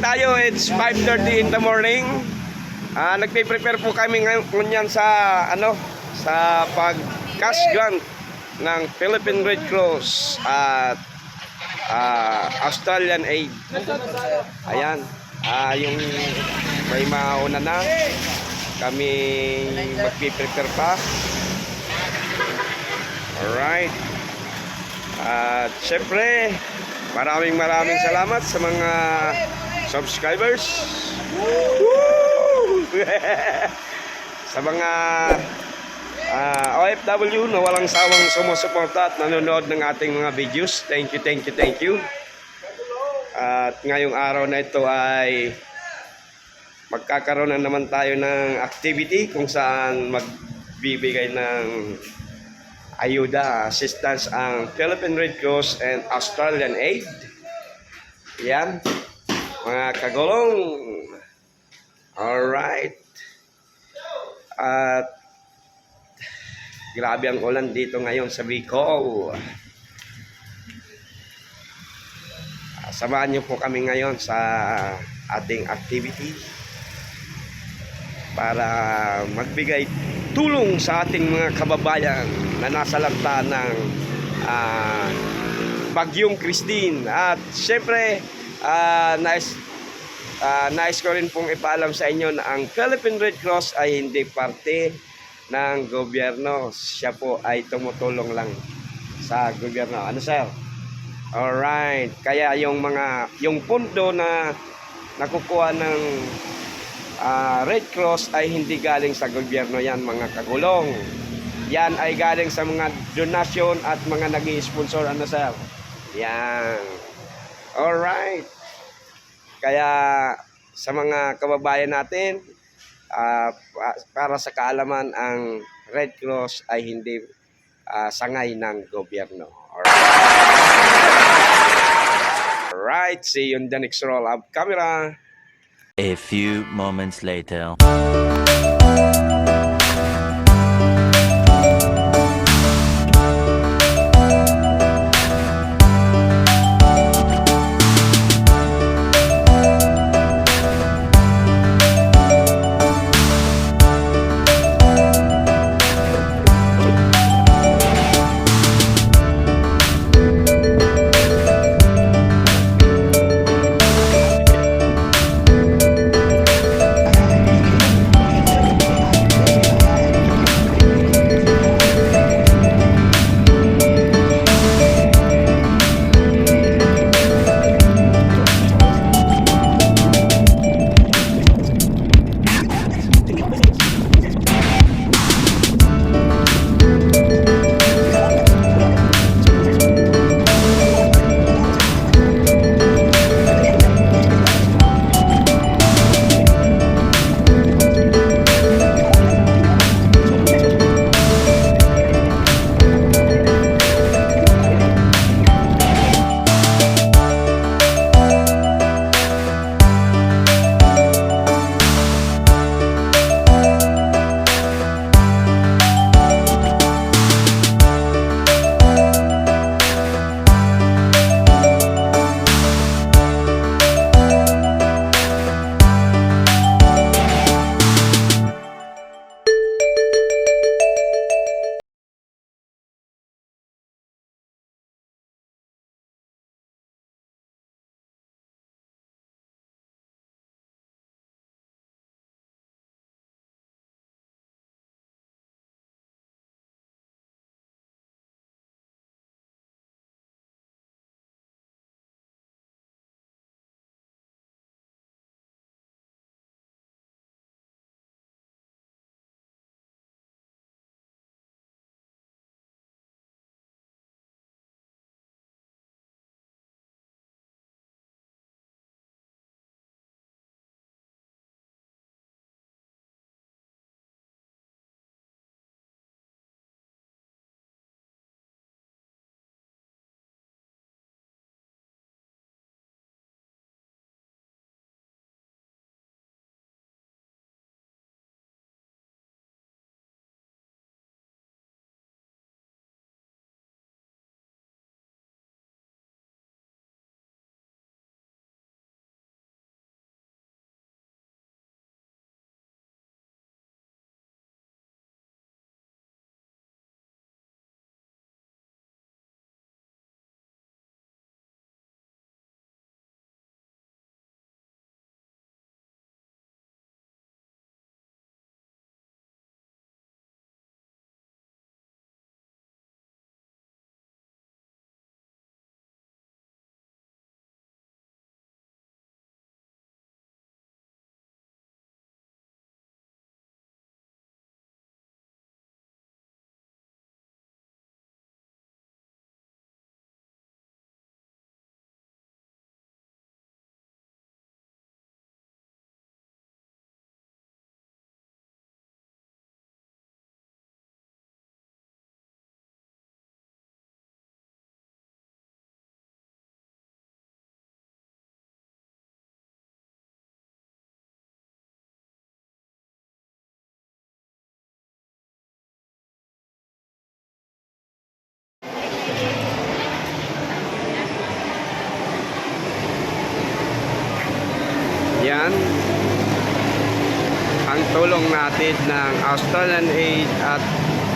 tayo. It's 5:30 in the morning. Nagpe-prepare po kami ngayon yan sa sa pag-cash grant ng Philippine Red Cross at Australian Aid. Ayan, yung may mauna na kami magpe-prepare pa. Alright. At syempre, maraming salamat sa mga subscribers. Sa mga OFW na walang sawang sumusuporta at nanonood ng ating mga videos. Thank you. At ngayong araw na ito ay magkakaroon na naman tayo ng activity kung saan magbibigay ng ayuda, assistance ang Philippine Red Cross and Australian Aid. Yan, mga kagulong. Alright. At grabe ang ulan dito ngayon sa Bicol. Samahan niyo po kami ngayon sa ating activity para magbigay tulong sa ating mga kababayan na nasa lanta ng Bagyong Christine. At syempre, nais ko rin pong ipaalam sa inyo na ang Philippine Red Cross ay hindi parte ng gobyerno. Siya po ay tumutulong lang sa gobyerno. Ano, sir? Alright. Kaya yung pundo na nakukuha ng Red Cross ay hindi galing sa gobyerno yan, mga kagulong. Yan ay galing sa mga donasyon at mga nag-i-sponsor. Ano, sir? Yan. Alright. Kaya sa mga kababayan natin, para sa kaalaman, ang Red Cross ay hindi sangay ng gobyerno. Alright, see you on the next roll of camera. A few moments later. ang tulong natin ng Australian Aid at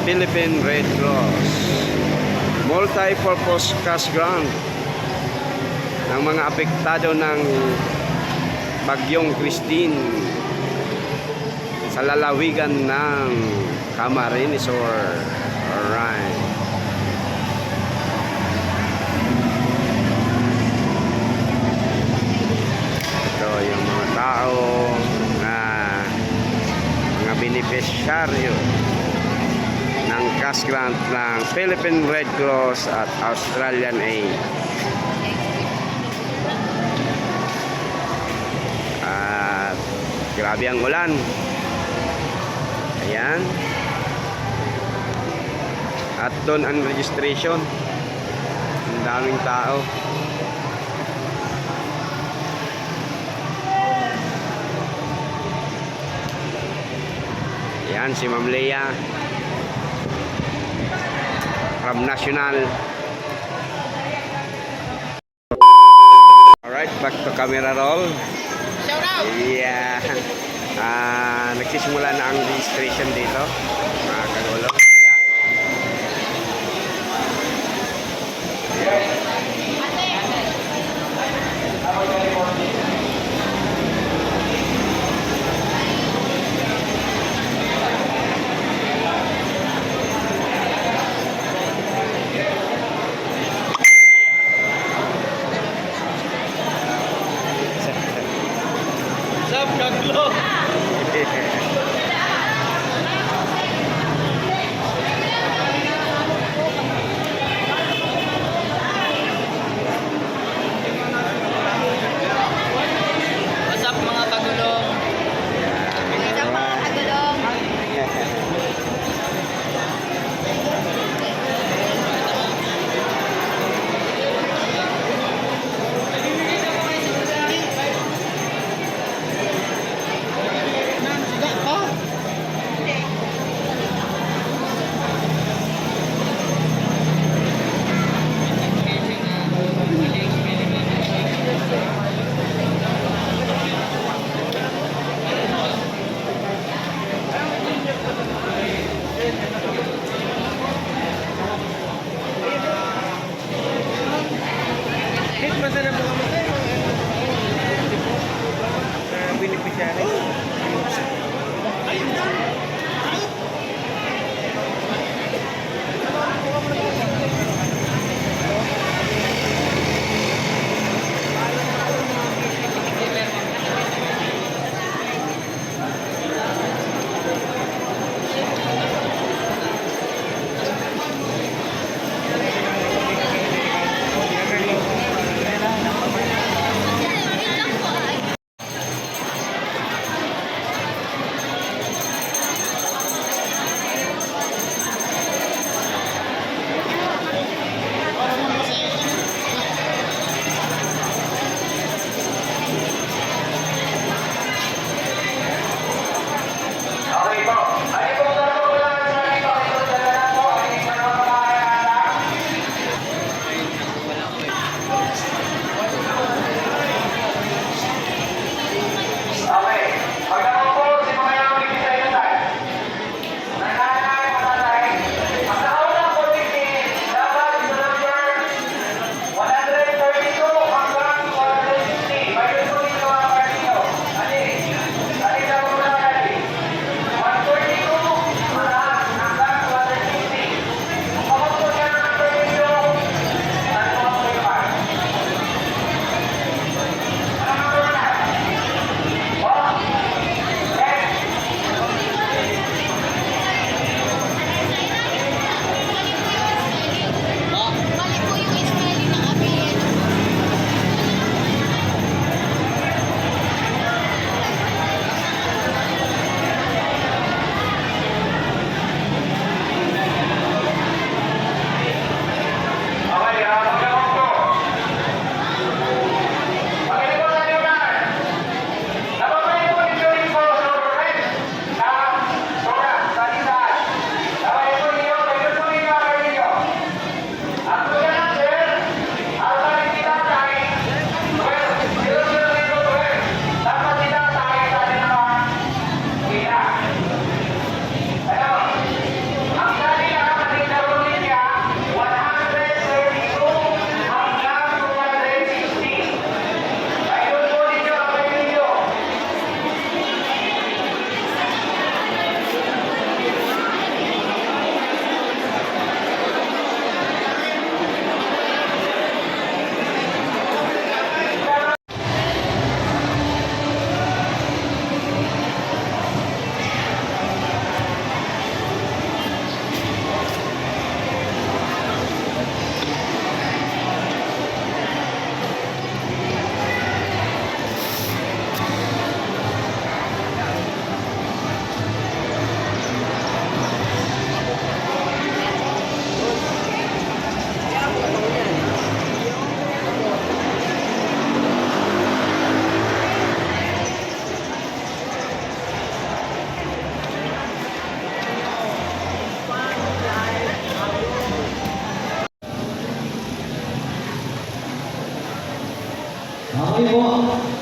Philippine Red Cross. Multi-purpose cash grant ng mga apektado ng Bagyong Christine sa lalawigan ng Camarines Sur. Alright. Ito yung mga tao na mga beneficiaryo ng cash grant ng Philippine Red Cross at Australian Aid. At grabe ang ulan. Ayan. At doon ang registration. Ang daming tao. Ayan si Ma'am Leia from National. Alright, back to camera roll. Shout out! Yeah. Nagsisimula na ang registration dito, mga kagulo. Sup, Kaglo? What's up, mga kagulong? Isang mga kagulong.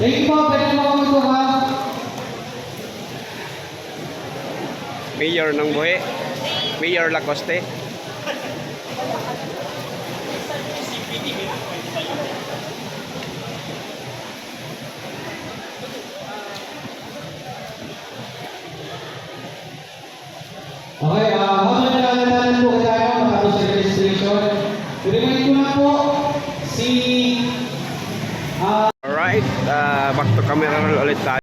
Thank you po, pwede mo kami ito ha. Mayor ng Buhi, Mayor Lacoste. Okay, habang naglalalanan po tayo matapos sa registration, remind ko na po si Alright, back to camera roll ulit tayo.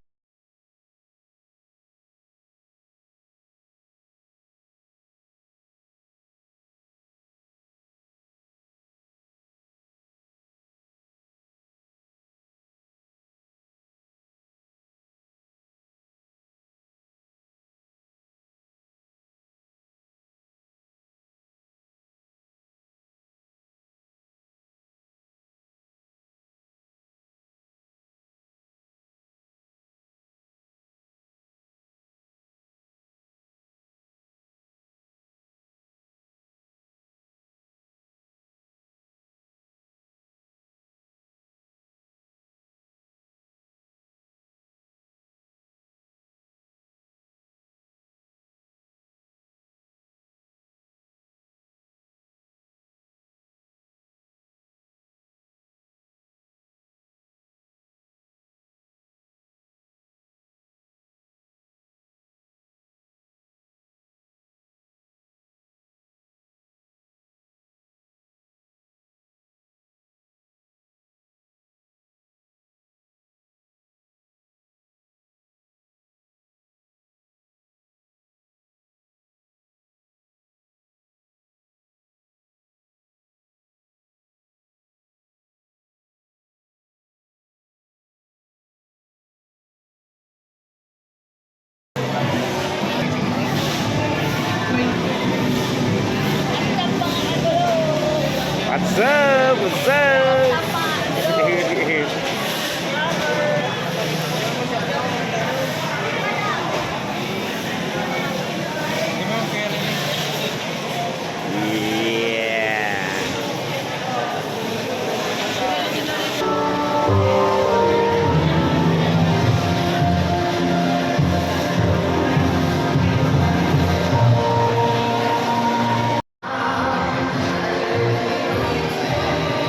What's up? What's up?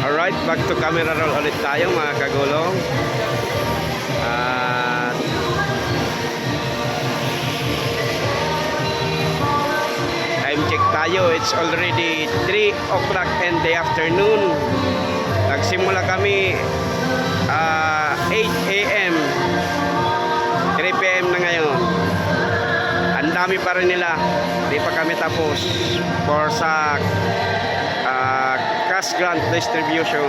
Alright, back to camera roll ulit tayo mga kagulong. At time check tayo, it's already 3 o'clock in the afternoon. Nagsimula kami 8 a.m. 3 p.m. na ngayon. Ang dami pa rin nila, di pa kami tapos for sa cash grant distribution.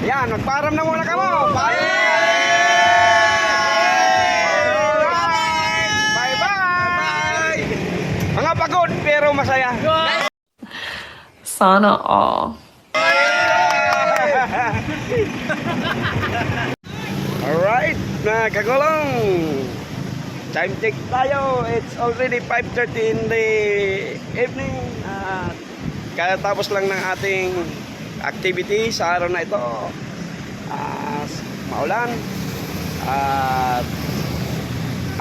Yan, magparam na muna ka mo. Bye! Bye-bye! Mga pagod pero masaya. Sana all. Alright, mga kagulong. Time check tayo. It's already 5:30 in the evening. Kaya tapos lang ng ating activity sa araw na ito. Maulan. At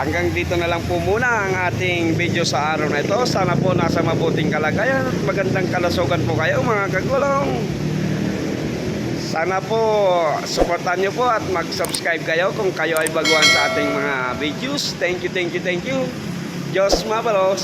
hanggang dito na lang po muna ang ating video sa araw na ito. Sana po nasa mabuting kalagayan at magandang kalusugan po kayo mga kagulong. Sana po supportan nyo po at mag-subscribe kayo kung kayo ay baguhan sa ating mga videos. Thank you, thank you, thank you. Diyos mabalos.